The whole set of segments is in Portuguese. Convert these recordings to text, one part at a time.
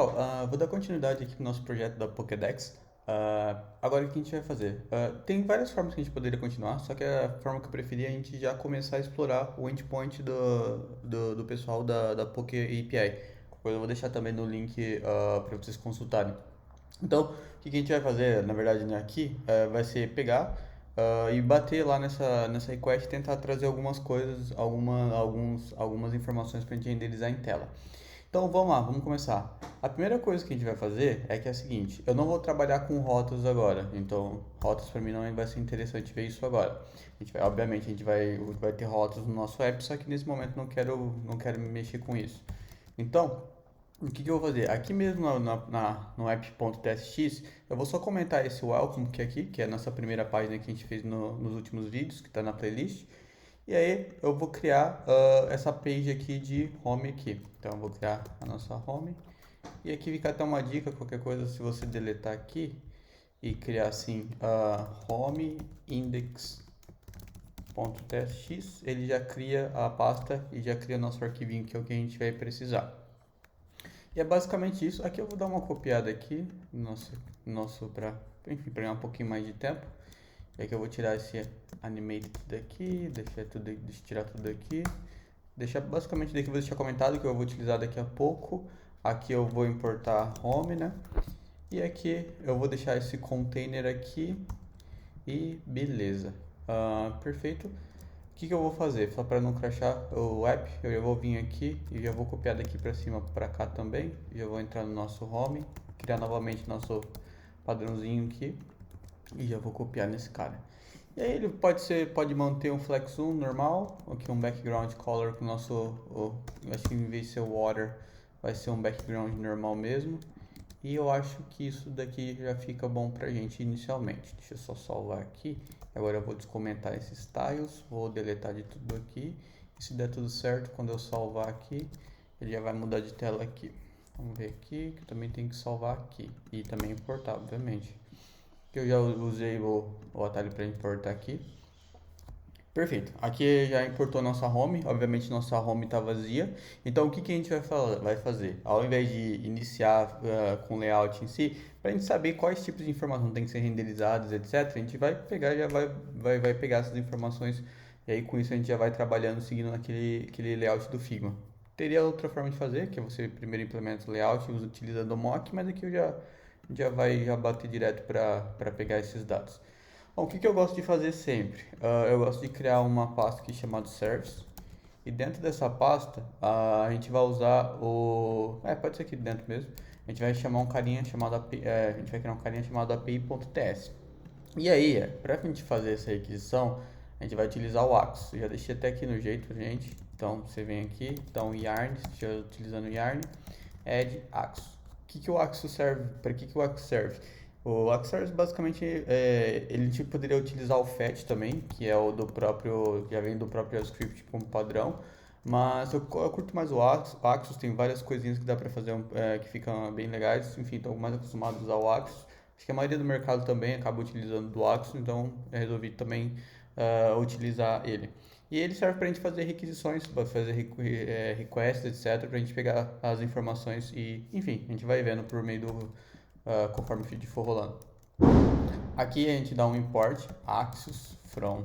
Pessoal, vou dar continuidade aqui no nosso projeto da Pokédex. Agora o que a gente vai fazer? Tem várias formas que a gente poderia continuar, só que a forma que eu preferi é a gente já começar a explorar o endpoint do pessoal da Poké API. Eu vou deixar também no link para vocês consultarem. Então, o que a gente vai fazer, na verdade, né, aqui, vai ser pegar e bater lá nessa request e tentar trazer algumas coisas, algumas informações para a gente renderizar em tela. Então vamos lá, vamos começar. A primeira coisa que a gente vai fazer é a seguinte: eu não vou trabalhar com rotas agora, então rotas para mim não vai ser interessante ver isso agora. Obviamente, a gente vai ter rotas no nosso app, só que nesse momento não quero me mexer com isso. Então, o que eu vou fazer? Aqui mesmo no app.tsx, eu vou só comentar esse welcome que é aqui, que é a nossa primeira página que a gente fez nos últimos vídeos, que está na playlist. E aí eu vou criar essa page aqui de home aqui. Então eu vou criar a nossa home. E aqui fica até uma dica, qualquer coisa, se você deletar aqui e criar assim home index.tsx, ele já cria a pasta e já cria nosso arquivinho, que é o que a gente vai precisar. E é basicamente isso. Aqui eu vou dar uma copiada aqui, nosso para ganhar um pouquinho mais de tempo. E aqui eu vou tirar esse animated daqui, deixa tirar tudo daqui. Basicamente daqui eu vou deixar comentado que eu vou utilizar daqui a pouco. Aqui eu vou importar home, né? E aqui eu vou deixar esse container aqui e beleza. Perfeito. O que eu vou fazer? Só para não crashar o app, eu já vou vir aqui e já vou copiar daqui para cima para cá também. Já vou entrar no nosso home, criar novamente nosso padrãozinho aqui e já vou copiar nesse cara. E aí ele pode manter um flex 1 normal, aqui um background color com o nosso, acho que em vez de ser water, vai ser um background normal mesmo. E eu acho que isso daqui já fica bom pra gente inicialmente. Deixa eu só salvar aqui. Agora eu vou descomentar esses styles, vou deletar de tudo aqui. E se der tudo certo, quando eu salvar aqui, ele já vai mudar de tela aqui. Vamos ver aqui, que eu também tenho que salvar aqui. E também importar, obviamente. Que eu já usei o atalho para importar aqui. Perfeito. Aqui já importou nossa home. Obviamente nossa home está vazia. Então o que a gente vai fazer? Ao invés de iniciar com layout em si, para a gente saber quais tipos de informação tem que ser renderizados, etc., a gente vai pegar vai pegar essas informações e aí com isso a gente já vai trabalhando seguindo aquele layout do Figma. Teria outra forma de fazer, que é você primeiro implementa o layout utilizando o mock, mas aqui eu já bater direto para pegar esses dados. Bom, o que eu gosto de fazer sempre? Eu gosto de criar uma pasta aqui chamada service. E dentro dessa pasta, a gente vai usar pode ser aqui dentro mesmo. A gente vai chamar um carinha chamado a gente vai criar um carinha chamado api.ts. E aí, para a gente fazer essa requisição, a gente vai utilizar o Axis. Eu já deixei até aqui no jeito, gente. Então você vem aqui, então yarn, utilizando yarn, add Axis. Que o Axis serve? Para que o Axis serve? O Axis basicamente ele poderia utilizar o fetch também, que é o do próprio, já vem do próprio JavaScript como padrão, mas eu curto mais o Axis. O Axis tem várias coisinhas que dá para fazer que ficam bem legais. Enfim, estou mais acostumado a usar o Axis. Acho que a maioria do mercado também acaba utilizando do Axis, então eu resolvi também utilizar ele. E ele serve para a gente fazer requisições, para fazer requests, etc., para a gente pegar as informações e, enfim, a gente vai vendo por meio conforme o feed for rolando. Aqui a gente dá um import Axios from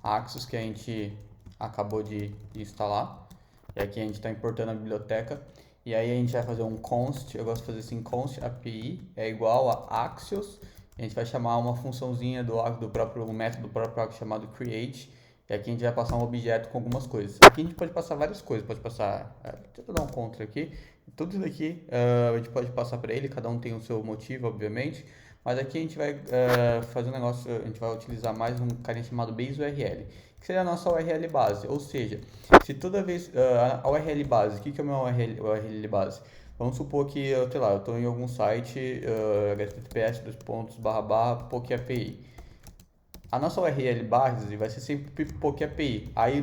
Axios que a gente acabou de instalar. E aqui a gente está importando a biblioteca. E aí a gente vai fazer um const, eu gosto de fazer assim, const API é igual a Axios. A gente vai chamar uma funçãozinha do próprio método do próprio Axios chamado create. E aqui a gente vai passar um objeto com algumas coisas. Aqui a gente pode passar várias coisas, pode passar, deixa eu dar um contra aqui. Tudo isso daqui a gente pode passar para ele, cada um tem o seu motivo, obviamente. Mas aqui a gente vai fazer um negócio, a gente vai utilizar mais um carinha chamado base URL, que seria a nossa URL base. Ou seja, se toda vez a URL base, o que é o meu URL base? Vamos supor que, sei lá, eu estou em algum site https://POC-API. A nossa URL base vai ser sempre POC-API. Aí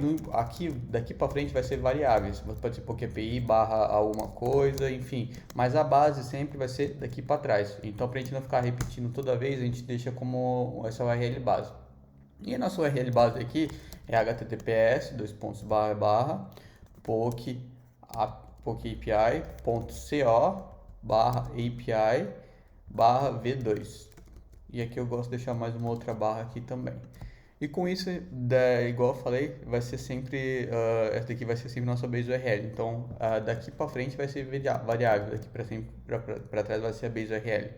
daqui para frente vai ser variáveis. Pode ser POC-API barra alguma coisa, enfim. Mas a base sempre vai ser daqui para trás. Então, para a gente não ficar repetindo toda vez, a gente deixa como essa URL base. E a nossa URL base aqui é https://POC.API.co barra API barra V2. E aqui eu gosto de deixar mais uma outra barra aqui também. E com isso, igual eu falei, vai ser sempre, essa daqui vai ser sempre nossa base URL. Então, daqui para frente vai ser variável, daqui para trás vai ser a base URL.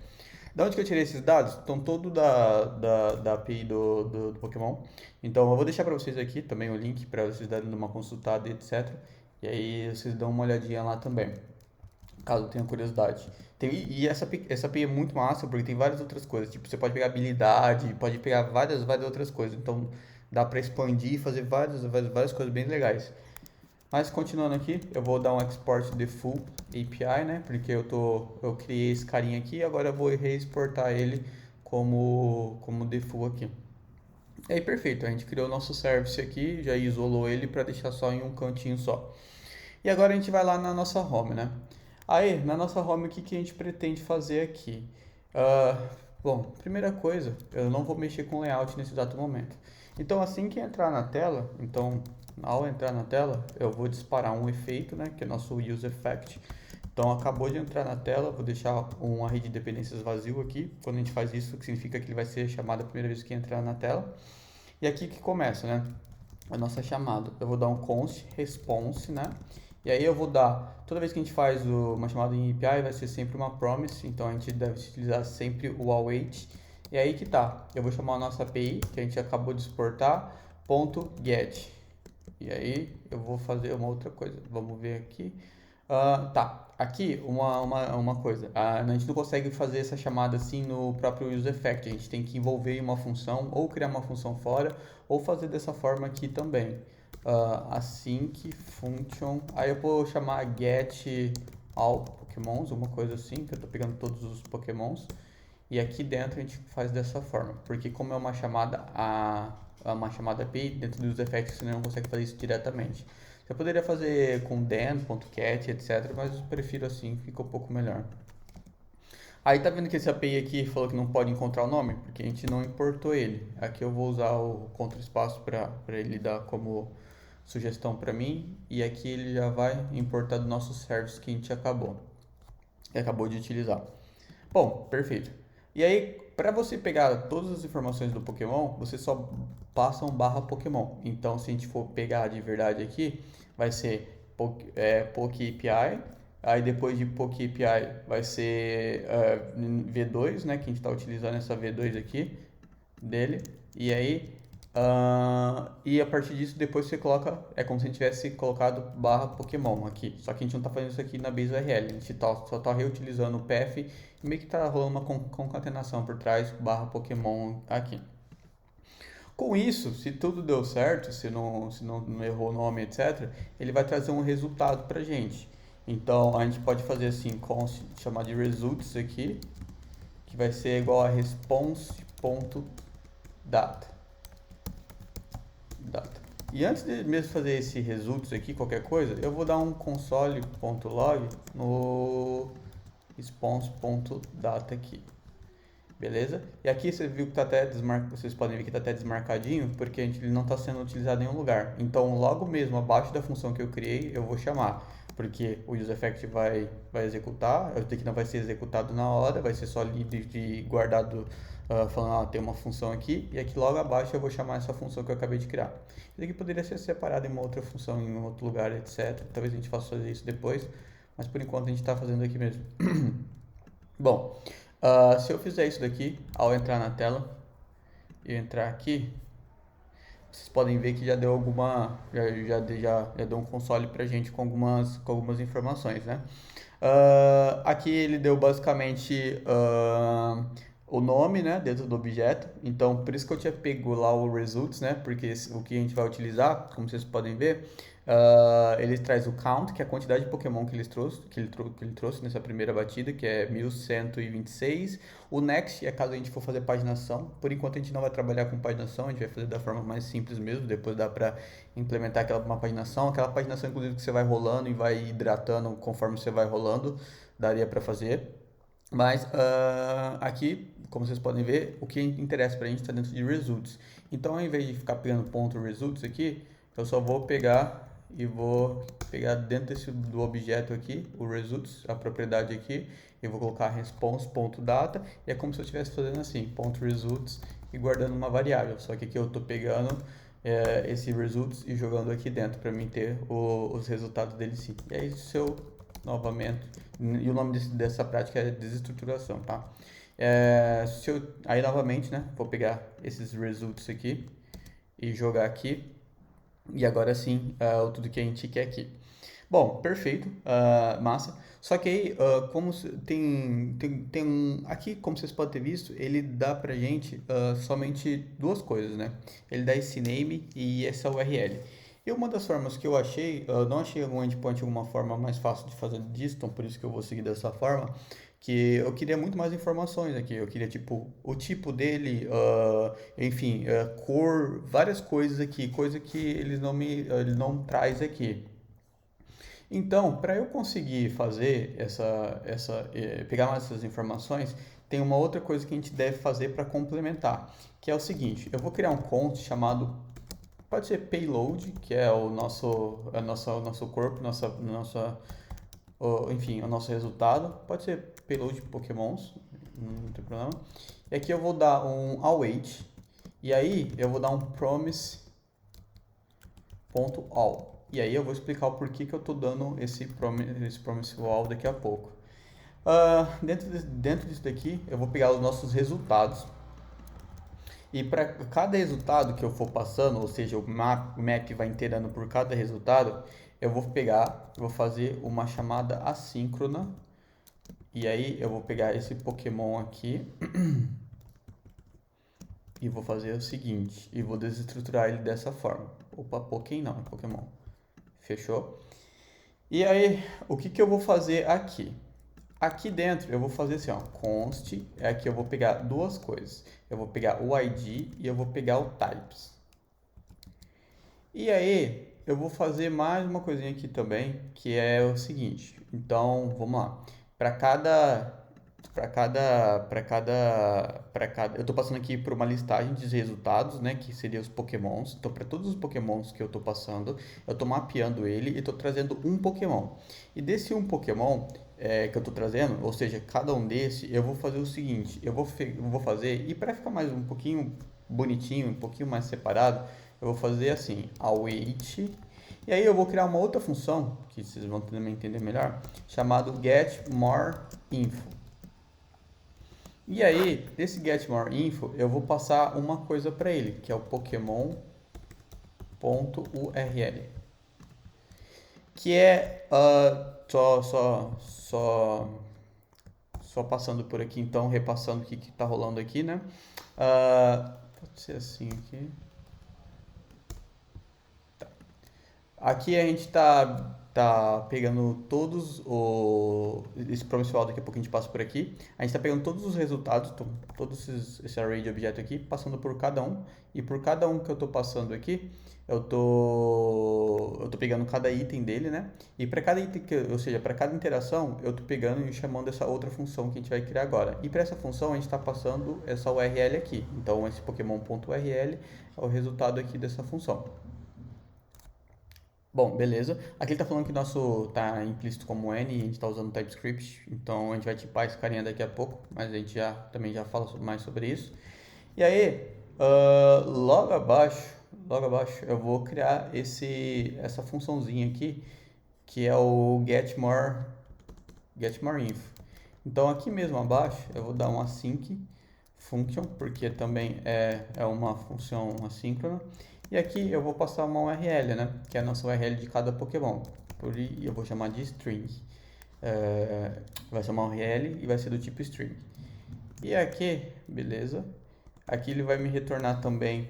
Da onde que eu tirei esses dados? Estão todos da API do Pokémon. Então, eu vou deixar para vocês aqui também o link para vocês darem uma consultada, etc. E aí, vocês dão uma olhadinha lá também, caso tenha curiosidade. E essa API é muito massa porque tem várias outras coisas. Tipo, você pode pegar habilidade, pode pegar várias outras coisas. Então, dá para expandir e fazer várias coisas bem legais. Mas continuando aqui, eu vou dar um export de full API, né? Porque eu criei esse carinha aqui e agora eu vou reexportar ele como default aqui. E aí, perfeito. A gente criou o nosso service aqui, já isolou ele para deixar só em um cantinho só. E agora a gente vai lá na nossa home, né? Aí, na nossa home, o que que a gente pretende fazer aqui? Bom, primeira coisa, eu não vou mexer com layout nesse exato momento. Então, assim que entrar na tela, ao entrar na tela, eu vou disparar um efeito, né, que é nosso use effect. Então, acabou de entrar na tela, vou deixar uma rede de dependências vazio aqui. Quando a gente faz isso, significa que ele vai ser chamado a primeira vez que entrar na tela. E aqui que começa, né, a nossa chamada. Eu vou dar um const response, né? E aí eu vou dar, toda vez que a gente faz uma chamada em API, vai ser sempre uma promise, então a gente deve utilizar sempre o await. E aí que tá, eu vou chamar a nossa API, que a gente acabou de exportar, .get. E aí eu vou fazer uma outra coisa, vamos ver aqui. Tá, aqui uma coisa, a gente não consegue fazer essa chamada assim no próprio useEffect, a gente tem que envolver em uma função, ou criar uma função fora, ou fazer dessa forma aqui também. Async function, aí eu vou chamar get all pokémons, uma coisa assim, que eu tô pegando todos os pokémons, e aqui dentro a gente faz dessa forma, porque como é uma chamada API, dentro do useEffect você não consegue fazer isso diretamente. Eu poderia fazer com den.cat, etc, mas eu prefiro assim, fica um pouco melhor. Aí tá vendo que esse API aqui falou que não pode encontrar o nome? Porque a gente não importou ele. Aqui eu vou usar o contra-espaço para ele dar como sugestão para mim. E aqui ele já vai importar do nosso service que a gente acabou de utilizar. Bom, perfeito. E aí, para você pegar todas as informações do Pokémon, você só passa um barra Pokémon. Então, se a gente for pegar de verdade aqui, vai ser PokeAPI. Aí depois de PokeAPI vai ser V2, né? Que a gente está utilizando essa V2 aqui dele. E aí, e a partir disso, depois você coloca, é como se a gente tivesse colocado barra Pokémon aqui. Só que a gente não está fazendo isso aqui na base URL, a gente só está reutilizando o path e meio que está rolando uma concatenação por trás, barra Pokémon aqui. Com isso, se tudo deu certo, se não errou o nome, etc., ele vai trazer um resultado para a gente. Então, a gente pode fazer assim, const, chamar de results aqui, que vai ser igual a response.data. E antes de mesmo fazer esse results aqui, qualquer coisa, eu vou dar um console.log no response.data aqui. Beleza? E aqui você viu que tá até vocês podem ver que está até desmarcadinho, porque ele não está sendo utilizado em nenhum lugar. Então, logo mesmo abaixo da função que eu criei, eu vou chamar, porque o useEffect vai executar, eu tenho que não vai ser executado na hora, vai ser só ali de guardado, falando, tem uma função aqui, e aqui logo abaixo eu vou chamar essa função que eu acabei de criar. Isso aqui poderia ser separado em uma outra função, em um outro lugar, etc. Talvez a gente faça fazer isso depois, mas por enquanto a gente está fazendo aqui mesmo. Bom, se eu fizer isso daqui, ao entrar na tela, e entrar aqui, vocês podem ver que já deu já deu um console pra gente com algumas informações, né? Aqui ele deu basicamente o nome, né, dentro do objeto. Então, por isso que eu tinha pego lá o results, né? Porque o que a gente vai utilizar, como vocês podem ver, ele traz o count, que é a quantidade de Pokémon que ele trouxe nessa primeira batida, que é 1126. O next é caso a gente for fazer paginação. Por enquanto a gente não vai trabalhar com paginação, a gente vai fazer da forma mais simples mesmo. Depois dá para implementar uma paginação. Aquela paginação, inclusive, que você vai rolando e vai hidratando conforme você vai rolando, daria para fazer. Mas aqui, como vocês podem ver, o que interessa para a gente está dentro de results. Então, ao invés de ficar pegando ponto results aqui, eu só vou pegar e vou pegar dentro do objeto aqui, o results, a propriedade aqui, e vou colocar response.data, e é como se eu estivesse fazendo assim, .results e guardando uma variável, só que aqui eu estou pegando esse results e jogando aqui dentro para mim ter os resultados dele sim. E aí novamente, e o nome dessa prática é desestruturação, tá? Aí novamente, né, vou pegar esses results aqui e jogar aqui, e agora sim, tudo que a gente quer aqui. Bom, perfeito, massa. Só que aí, como aqui, como vocês podem ter visto, ele dá pra gente somente duas coisas, né? Ele dá esse name e essa URL. E uma das formas que eu achei, não achei algum endpoint alguma forma mais fácil de fazer disso, então por isso que eu vou seguir dessa forma, que eu queria muito mais informações aqui. Eu queria, tipo, o tipo dele, enfim, cor, várias coisas aqui, coisa que ele não traz aqui. Então, para eu conseguir fazer pegar mais essas informações, tem uma outra coisa que a gente deve fazer para complementar, que é o seguinte: eu vou criar um const chamado, pode ser payload, que é o nosso corpo, enfim, o nosso resultado, pode ser payload Pokémons, não tem problema. E aqui eu vou dar um await, e aí eu vou dar um promise.all. E aí eu vou explicar o porquê que eu estou dando esse promise all daqui a pouco. Dentro disso daqui, eu vou pegar os nossos resultados. E para cada resultado que eu for passando, ou seja, o map vai inteirando por cada resultado, eu vou fazer uma chamada assíncrona. E aí eu vou pegar esse Pokémon aqui e vou fazer o seguinte, e vou desestruturar ele dessa forma. Opa, Pokémon não, é Pokémon. Fechou? E aí, o que eu vou fazer aqui? Aqui dentro eu vou fazer assim, ó, const, aqui eu vou pegar duas coisas. Eu vou pegar o ID e eu vou pegar o types. E aí, eu vou fazer mais uma coisinha aqui também, que é o seguinte. Então, vamos lá. Eu estou passando aqui por uma listagem de resultados, né, que seria os Pokémons. Então, para todos os Pokémons que eu estou passando, eu estou mapeando ele e estou trazendo um Pokémon. E desse um Pokémon que eu estou trazendo, ou seja, cada um desse, eu vou fazer o seguinte: eu vou fazer, e para ficar mais um pouquinho bonitinho, um pouquinho mais separado, eu vou fazer assim, await. E aí eu vou criar uma outra função, que vocês vão também entender melhor, chamado getMoreInfo. E aí, desse getMoreInfo, eu vou passar uma coisa para ele, que é o Pokémon.url. Que é só passando por aqui, então, repassando o que está rolando aqui, né? Pode ser assim aqui. Aqui a gente tá pegando esse promissual, daqui a pouco a gente passa por aqui. A gente tá pegando todos os resultados, esse array de objeto aqui, passando por cada um. E por cada um que eu tô passando aqui, eu tô pegando cada item dele, né? E para cada item, ou seja, para cada interação, eu tô pegando e chamando essa outra função que a gente vai criar agora. E para essa função, a gente está passando essa URL aqui. Então, esse Pokémon.url é o resultado aqui dessa função. Bom, beleza. Aqui ele tá falando que nosso tá implícito como N e a gente tá usando TypeScript, então a gente vai tipar esse carinha daqui a pouco, mas a gente também já fala mais sobre isso. E aí, logo abaixo eu vou criar essa funçãozinha aqui, que é o getMoreInfo. Então aqui mesmo abaixo eu vou dar um async function, porque também é uma função assíncrona. E aqui eu vou passar uma URL, né? Que é a nossa URL de cada Pokémon. Eu vou chamar de string. Vai ser uma URL e vai ser do tipo string. E aqui, beleza. Aqui ele vai me retornar também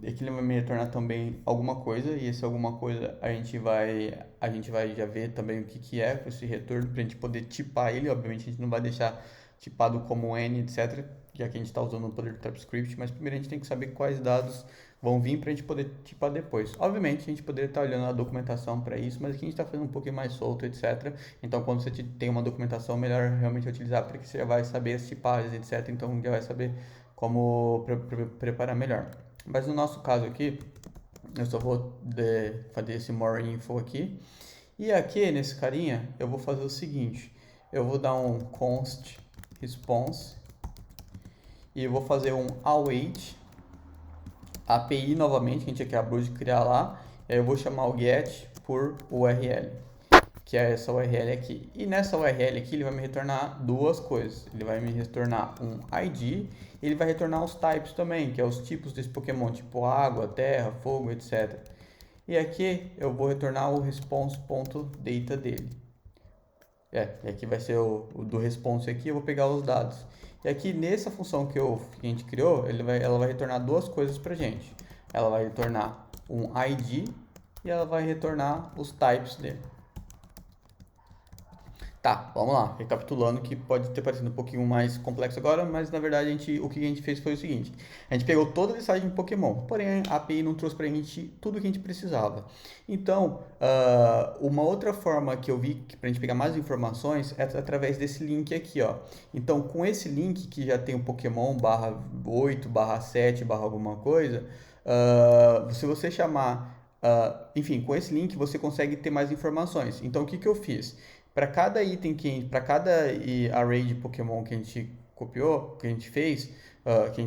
aqui ele vai me retornar também alguma coisa, e esse alguma coisa a gente vai já ver também o que é esse retorno para a gente poder tipar ele. Obviamente a gente não vai deixar tipado como N, etc, já que a gente está usando o poder do TypeScript, mas primeiro a gente tem que saber quais dados vão vir para a gente poder tipar depois. Obviamente a gente poderia estar olhando a documentação para isso, mas aqui a gente está fazendo um pouquinho mais solto, etc. Então quando você tem uma documentação, melhor realmente utilizar, porque você já vai saber as tipagens, etc. Então já vai saber como preparar melhor. Mas no nosso caso aqui, Eu só vou fazer esse more info aqui. E aqui, nesse carinha, eu vou fazer o seguinte. Eu vou dar um const response e eu vou fazer um await API novamente, que a gente acabou de criar lá. Aí eu vou chamar o get por URL, que é essa URL aqui. E nessa URL aqui ele vai me retornar duas coisas. Ele vai me retornar um ID e ele vai retornar os types também, que é os tipos desse Pokémon, tipo água, terra, fogo, etc. E aqui eu vou retornar o response.data dele. E aqui vai ser o do response aqui, eu vou pegar os dados. E aqui nessa função que a gente criou, ela vai retornar duas coisas pra gente. Ela vai retornar um ID e ela vai retornar os types dele. Tá, vamos lá, recapitulando, que pode ter parecido um pouquinho mais complexo agora, mas na verdade o que a gente fez foi o seguinte: a gente pegou toda a listagem de Pokémon, porém a API não trouxe pra gente tudo o que a gente precisava. Então, uma outra forma que eu vi pra gente pegar mais informações é através desse link aqui, ó. Então, com esse link que já tem o Pokémon /8, /7, alguma coisa, se você chamar, enfim, com esse link você consegue ter mais informações. Então, o que eu fiz? Para cada item para cada array de Pokémon que a gente copiou, que a gente fez, que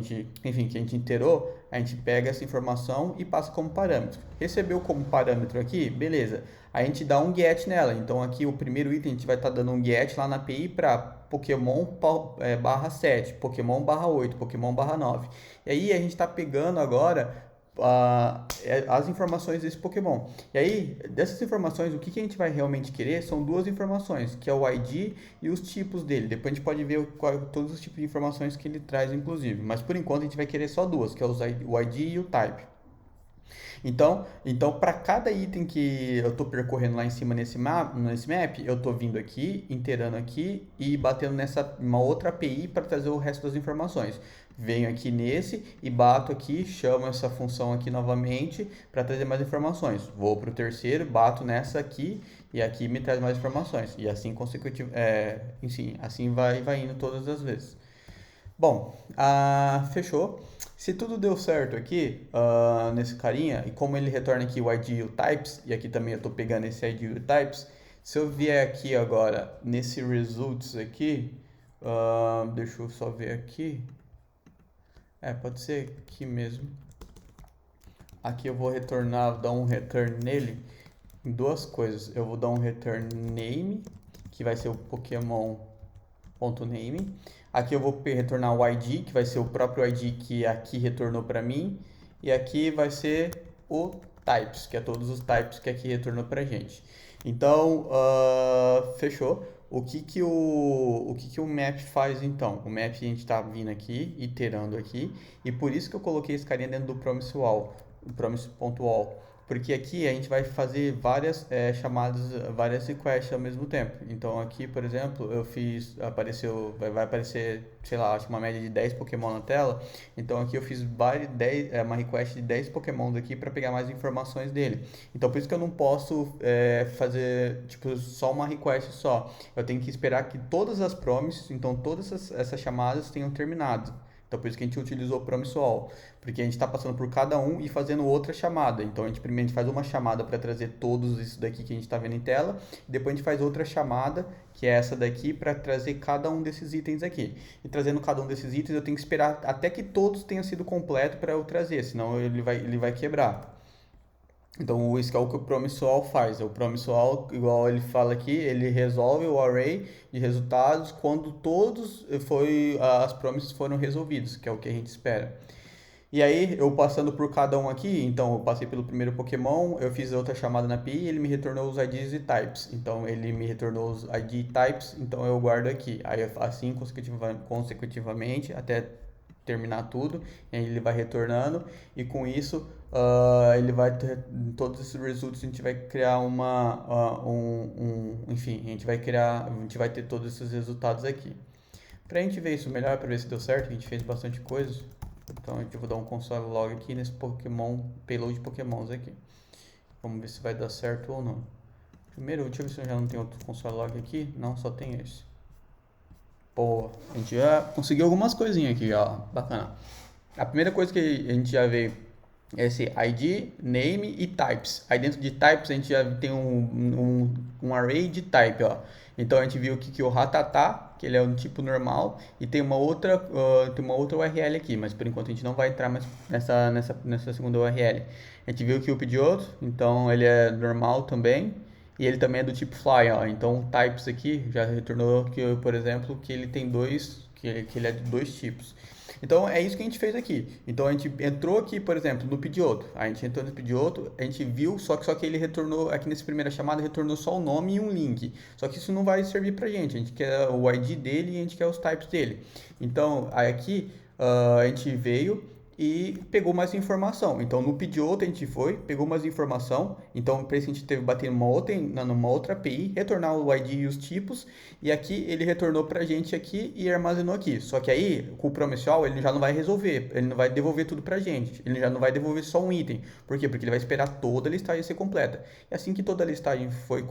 a gente iterou, a gente pega essa informação e passa como parâmetro. Recebeu como parâmetro aqui, beleza. A gente dá um get nela. Então aqui o primeiro item a gente vai estar dando um get lá na API para Pokémon /7, Pokémon /8, Pokémon /9. E aí a gente está pegando agora as informações desse Pokémon. E aí, dessas informações, o que a gente vai realmente querer são duas informações, que é o ID e os tipos dele. Depois a gente pode ver todos os tipos de informações que ele traz, inclusive. Mas por enquanto a gente vai querer só duas, que é o ID e o type. Então para cada item que eu estou percorrendo lá em cima nesse map, eu estou vindo aqui, inteirando aqui e batendo nessa uma outra API para trazer o resto das informações. Venho aqui nesse e bato aqui, chamo essa função aqui novamente para trazer mais informações. Vou para o terceiro, bato nessa aqui e aqui me traz mais informações. E assim assim vai indo todas as vezes. Bom, fechou. Se tudo deu certo aqui, nesse carinha, e como ele retorna aqui o ID e o types, e aqui também eu estou pegando esse ID e o types, se eu vier aqui agora nesse results aqui, deixa eu só ver aqui. Pode ser aqui mesmo. Aqui eu vou dar um return nele em duas coisas. Eu vou dar um return name, que vai ser o Pokémon.name. Aqui eu vou retornar o ID, que vai ser o próprio ID que aqui retornou para mim. E aqui vai ser o types, que é todos os types que aqui retornou para gente. Então, fechou. O que o map faz então? O map a gente está vindo aqui, iterando aqui, e por isso que eu coloquei esse carinha dentro do promise.wall, promise.wall. Porque aqui a gente vai fazer várias chamadas, várias requests ao mesmo tempo. Então aqui, por exemplo, vai aparecer, sei lá, acho uma média de 10 Pokémon na tela. Então aqui eu fiz uma request de 10 Pokémon aqui para pegar mais informações dele. Então por isso que eu não posso fazer tipo só uma request só. Eu tenho que esperar que todas as promises, então todas essas chamadas tenham terminado. Então, por isso que a gente utilizou o Promise All, porque a gente está passando por cada um e fazendo outra chamada. Então, primeiro a gente faz uma chamada para trazer todos isso daqui que a gente está vendo em tela, e depois a gente faz outra chamada, que é essa daqui, para trazer cada um desses itens aqui. E trazendo cada um desses itens, eu tenho que esperar até que todos tenham sido completos para eu trazer, senão ele vai quebrar. Então, isso é o que o Promise All faz. O Promise All, igual ele fala aqui, ele resolve o array de resultados quando as promises foram resolvidos, que é o que a gente espera. E aí, eu passando por cada um aqui, então eu passei pelo primeiro Pokémon, eu fiz outra chamada na API e ele me retornou os IDs e types. Então, ele me retornou os ID e types, então eu guardo aqui. Aí, assim, consecutivamente, até terminar tudo, e aí ele vai retornando, e com isso ele vai ter todos esses results, a gente vai criar enfim, a gente vai ter todos esses resultados aqui. Pra gente ver isso melhor, pra ver se deu certo, a gente fez bastante coisa, então eu vou dar um console log aqui nesse payload de Pokémons aqui. Vamos ver se vai dar certo ou não. Primeiro, deixa eu ver se eu já não tenho outro console log aqui. Não, só tem esse. Pô, a gente já conseguiu algumas coisinhas aqui, ó, bacana. A primeira coisa que a gente já veio esse ID, name e types. Aí dentro de types a gente já tem um array de type, ó. Então a gente viu que o ratatá, que ele é um tipo normal, e tem uma outra URL aqui, mas por enquanto a gente não vai entrar mais nessa segunda URL. A gente viu que o pidgeotto, então ele é normal também, e ele também é do tipo fly, ó. Então o types aqui já retornou que, por exemplo, que ele tem que ele é de dois tipos. Então é isso que a gente fez aqui. Então a gente entrou aqui, por exemplo, no pidgeotto. A gente entrou no pidgeotto, a gente viu, só que ele retornou, aqui nessa primeira chamada, retornou só o nome e um link. Só que isso não vai servir pra gente. A gente quer o ID dele e a gente quer os types dele. Então aqui a gente veio e pegou mais informação. Então no pidgeotto a gente foi, pegou mais informação. Então para isso a gente teve que bater numa outra API, retornar o ID e os tipos. E aqui ele retornou para a gente aqui e armazenou aqui. Só que aí com o Promise All ele já não vai resolver, ele não vai devolver tudo para a gente. Ele já não vai devolver só um item. Por quê? Porque ele vai esperar toda a listagem ser completa. E assim que toda a listagem for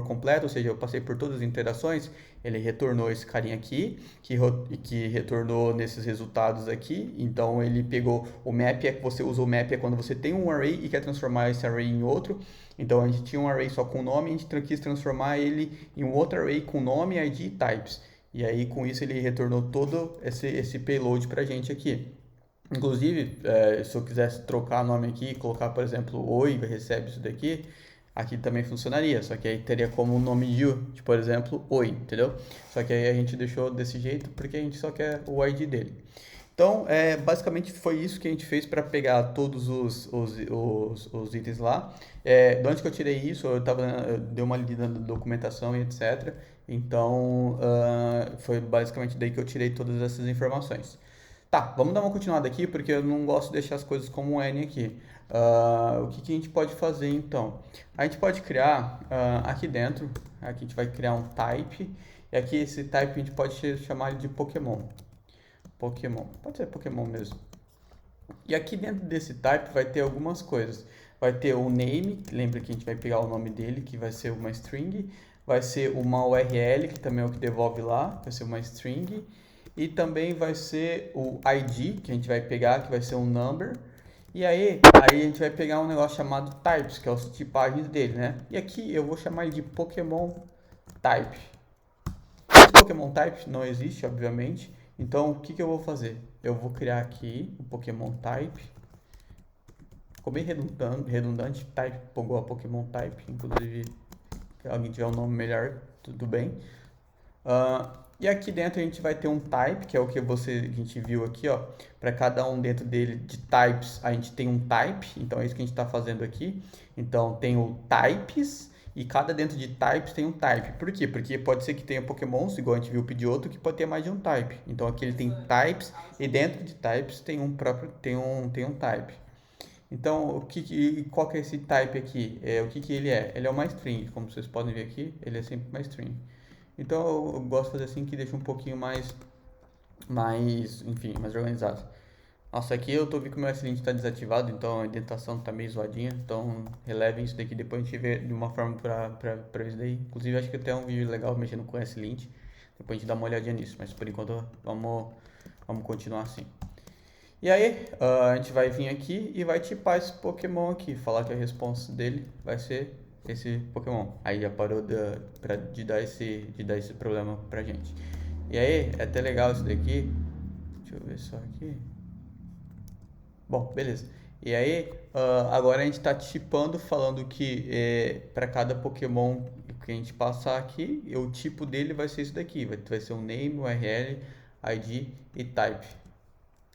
completa, ou seja, eu passei por todas as interações, ele retornou esse carinha aqui, que retornou nesses resultados aqui. Então ele pegou o map, é que você usa o map é quando você tem um array e quer transformar esse array em outro. Então a gente tinha um array só com nome, a gente quis transformar ele em um outro array com nome, ID e types. E aí com isso ele retornou todo esse payload pra gente aqui. Inclusive, se eu quisesse trocar nome aqui e colocar, por exemplo, oi, recebe isso daqui, aqui também funcionaria, só que aí teria como nome de, por exemplo, oi, entendeu? Só que aí a gente deixou desse jeito porque a gente só quer o ID dele. Então, basicamente foi isso que a gente fez para pegar todos os itens lá. De onde que eu tirei isso? Eu dei uma lida na documentação e etc. Então, foi basicamente daí que eu tirei todas essas informações. Tá, vamos dar uma continuada aqui, porque eu não gosto de deixar as coisas como N aqui. O que a gente pode fazer então? A gente pode criar aqui dentro, aqui a gente vai criar um type, e aqui esse type a gente pode chamar de Pokémon. Pokémon, pode ser Pokémon mesmo. E aqui dentro desse type vai ter algumas coisas. Vai ter o name, lembra que a gente vai pegar o nome dele, que vai ser uma string. Vai ser uma URL, que também é o que devolve lá, vai ser uma string. E também vai ser o ID, que a gente vai pegar, que vai ser um number. E aí a gente vai pegar um negócio chamado types, que é os tipagens dele, né? E aqui eu vou chamar ele de Pokémon type. Esse Pokémon type não existe, obviamente. Então o que eu vou fazer? Eu vou criar aqui o Pokémon type. Ficou bem redundante, type, a Pokémon type. Inclusive, se alguém tiver um nome melhor, tudo bem. E aqui dentro a gente vai ter um type, que é o que a gente viu aqui, ó. Para cada um dentro dele de types, a gente tem um type. Então é isso que a gente está fazendo aqui. Então tem o types e cada dentro de types tem um type. Por quê? Porque pode ser que tenha Pokémons, igual a gente viu o Pidgeotto, que pode ter mais de um type. Então aqui ele tem types e dentro de types tem um type. Então, qual que é esse type aqui? O que ele é? Ele é uma string, como vocês podem ver aqui, ele é sempre uma string. Então eu gosto de fazer assim que deixa um pouquinho mais organizado. Nossa, aqui eu tô vendo que o meu S-Lint está desativado, então a indentação tá meio zoadinha. Então relevem isso daqui, depois a gente vê de uma forma pra isso daí. Inclusive acho que até um vídeo legal mexendo com S-Lint. Depois a gente dá uma olhadinha nisso, mas por enquanto vamos continuar assim. E aí a gente vai vir aqui e vai tipar esse Pokémon aqui, falar que a resposta dele vai ser esse Pokémon. Aí já parou de dar esse problema pra gente. E aí, é até legal isso daqui. Deixa eu ver só aqui. Bom, beleza. E aí, agora a gente está tipando, falando que para cada Pokémon que a gente passar aqui, o tipo dele vai ser isso daqui. Vai ser um name, URL, ID e type.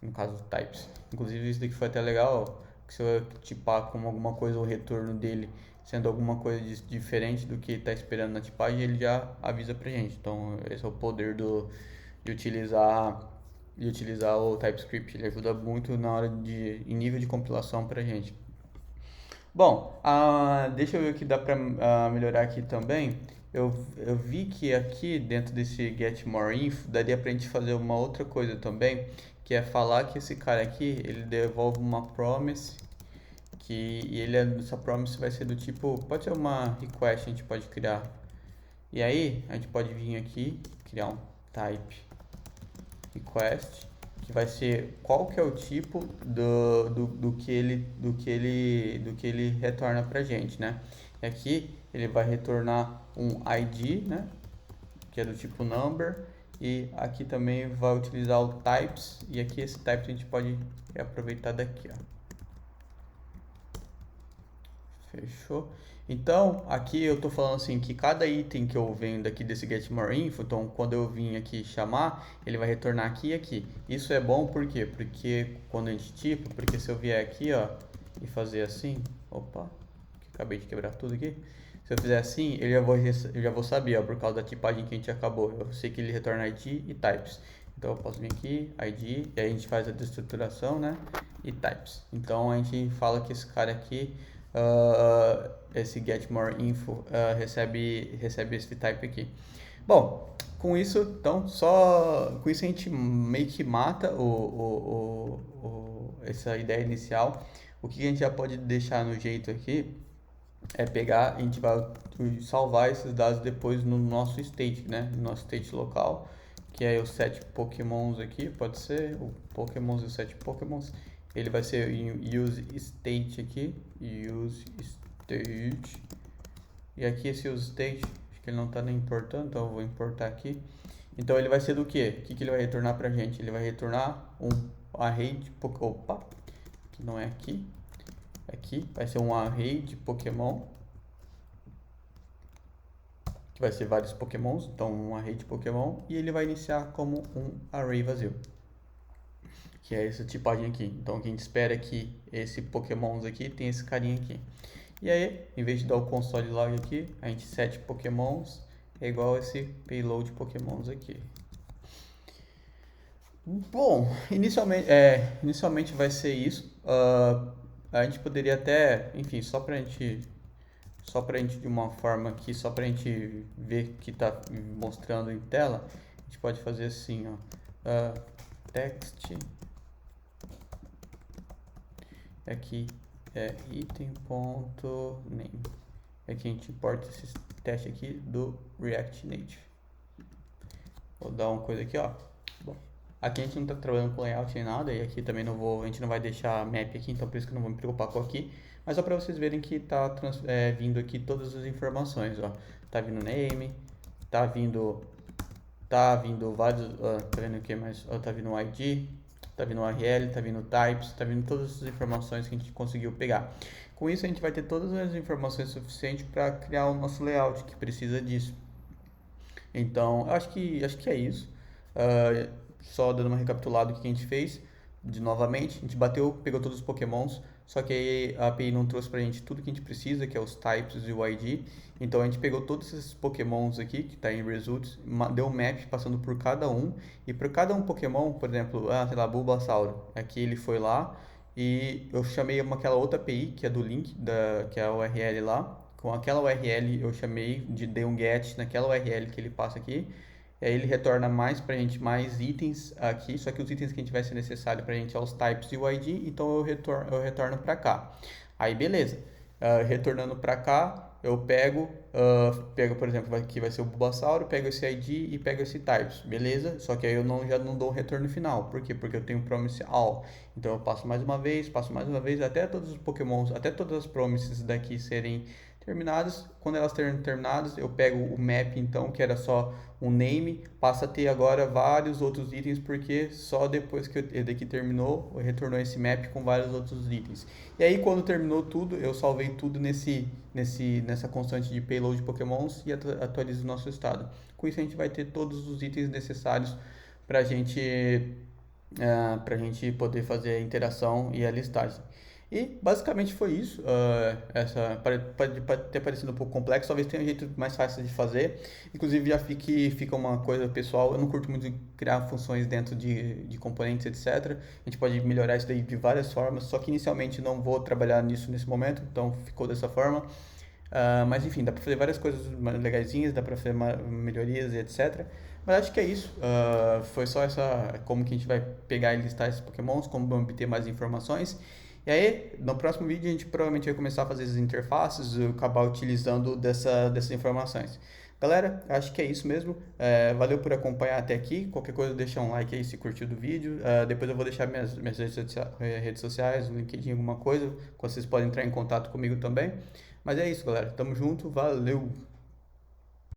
No caso, types. Inclusive, isso daqui foi até legal, que se eu tipar como alguma coisa o retorno dele sendo alguma coisa diferente do que está esperando na tipagem, ele já avisa pra gente. Então, esse é o poder de utilizar o TypeScript. Ele ajuda muito em nível de compilação pra gente. Bom, deixa eu ver o que dá pra melhorar aqui também. Eu vi que aqui dentro desse Get More Info daria pra gente fazer uma outra coisa também, que é falar que esse cara aqui, ele devolve uma promise, essa promise vai ser do tipo, pode ser uma request, a gente pode criar. E aí, a gente pode vir aqui, criar um type request, que vai ser qual que é o tipo do que ele retorna pra gente, né? E aqui ele vai retornar um ID, né? Que é do tipo number, e aqui também vai utilizar o types, e aqui esse types a gente pode aproveitar daqui, ó. Fechou? Então, aqui eu tô falando assim que cada item que eu venho daqui desse get more info, então quando eu vim aqui chamar, ele vai retornar aqui e aqui. Isso é bom por quê? Porque quando a gente tipa, porque se eu vier aqui, ó, e fazer assim, opa, acabei de quebrar tudo aqui. Se eu fizer assim, eu já vou saber, ó, por causa da tipagem que a gente acabou. Eu sei que ele retorna ID e types. Então eu posso vir aqui, ID, e aí a gente faz a destruturação, né? E types. Então a gente fala que esse cara aqui, esse get more info, recebe esse type aqui. Bom, com isso, então, só com isso a gente meio que mata essa ideia inicial. O que a gente já pode deixar no jeito aqui é pegar, a gente vai salvar esses dados depois no nosso state, né? No nosso state local, que é os 7 pokémons aqui, pode ser o pokémons e os 7 pokémons. Ele vai ser use state aqui, use state. E aqui esse use state, acho que ele não está nem importando, então eu vou importar aqui. Então ele vai ser do quê? O que ele vai retornar pra gente? Ele vai retornar um array de opa, que não é aqui. Aqui vai ser um array de Pokémon, que vai ser vários Pokémons, então um array de Pokémon, e ele vai iniciar como um array vazio, que é essa tipagem aqui. Então o que a gente espera é que esse Pokémons aqui tem esse carinha aqui. E aí, em vez de dar o console log aqui, a gente set Pokémons é igual a esse payload Pokémons aqui. Bom, inicialmente vai ser isso. A gente poderia até, enfim, só pra gente de uma forma aqui, só pra gente ver que tá mostrando em tela, a gente pode fazer assim, ó, text, aqui é item.name, aqui a gente importa esse teste aqui do React Native. Vou dar uma coisa aqui, ó. Bom, aqui a gente não está trabalhando com layout nem nada, e aqui também a gente não vai deixar map aqui, então por isso que eu não vou me preocupar com aqui. Mas só para vocês verem que tá vindo aqui todas as informações, ó. Tá vindo name, tá vindo vários, tá vendo o que mais? Tá vindo ID, tá vindo URL, tá vindo types, tá vindo todas as informações que a gente conseguiu pegar. Com isso a gente vai ter todas as informações suficientes para criar o nosso layout que precisa disso. Então, acho que é isso. Só dando uma recapitulada do que a gente fez, novamente, a gente pegou todos os Pokémons, só que aí a API não trouxe pra gente tudo que a gente precisa, que é os types e o ID. Então a gente pegou todos esses Pokémons aqui, que está em results, deu um map passando por cada um, e por cada um Pokémon, por exemplo, sei lá, Bulbasauro, aqui ele foi lá, e eu chamei aquela outra API, que é do link, que é a URL lá. Com aquela URL eu dei um get naquela URL que ele passa aqui. E aí ele retorna mais pra gente, mais itens aqui, só que os itens que a gente vai ser necessário pra gente é os types e o ID, então eu retorno pra cá. Aí beleza, retornando pra cá, eu pego, por exemplo, aqui vai ser o Bulbasauro, pego esse ID e pego esse types, beleza? Só que aí eu já não dou o retorno final, por quê? Porque eu tenho promise all, então eu passo mais uma vez, até todos os Pokémons, até todas as promises daqui serem terminadas. Quando elas terem terminadas, eu pego o map então, que era só um name, passa a ter agora vários outros itens, porque só depois que daqui terminou, retornou esse map com vários outros itens. E aí quando terminou tudo, eu salvei tudo nessa constante de payload de Pokémons e atualizo o nosso estado. Com isso a gente vai ter todos os itens necessários para a gente poder fazer a interação e a listagem. E basicamente foi isso. Pode ter parecido um pouco complexo, talvez tenha um jeito mais fácil de fazer. Inclusive já fica uma coisa pessoal, eu não curto muito criar funções dentro de componentes, etc. A gente pode melhorar isso daí de várias formas, só que inicialmente não vou trabalhar nisso nesse momento, então ficou dessa forma. Mas enfim, dá para fazer várias coisas legaisinhas, dá para fazer melhorias e etc. Mas acho que é isso. Foi só como que a gente vai pegar e listar esses Pokémons, como obter mais informações. E aí, no próximo vídeo, a gente provavelmente vai começar a fazer as interfaces e acabar utilizando dessas informações. Galera, acho que é isso mesmo. Valeu por acompanhar até aqui. Qualquer coisa, deixa um like aí se curtiu do vídeo. Depois eu vou deixar minhas redes sociais, no LinkedIn, alguma coisa. Vocês podem entrar em contato comigo também. Mas é isso, galera. Tamo junto. Valeu!